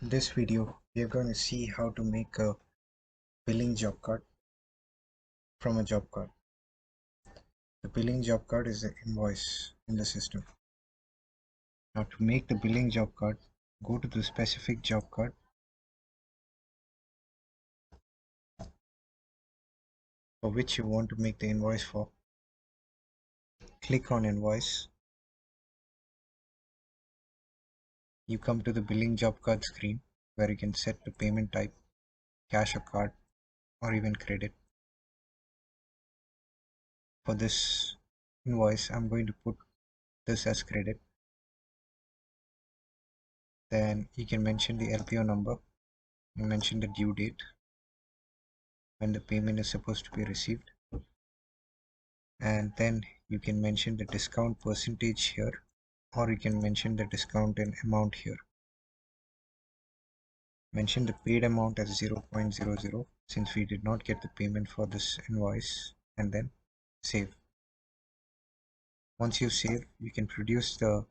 In this video, we are going to see how to make a billing job card from a job card. The billing job card is the invoice in the system. Now to make the billing job card, go to the specific job card. For which you want to make the invoice for. Click on invoice. You come to the billing job card screen where you can set the payment type, cash or card, or even credit. For this invoice, I'm going to put this as credit. Then you can mention the LPO number, you mention the due date, when the payment is supposed to be received, and then you can mention the discount percentage here, or you can mention the discount in amount here. Mention the paid amount as 0.00 since we did not get the payment for this invoice, and then save. Once you save, you can produce the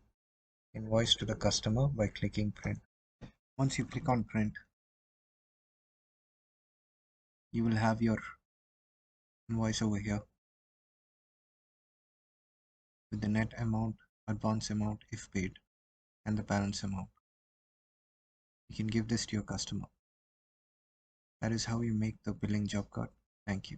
invoice to the customer by clicking print. Once you click on print, you will have your invoice over here with the net amount, advance amount if paid, and the balance amount. You can give this to your customer. That is how you make the billing job card. Thank you.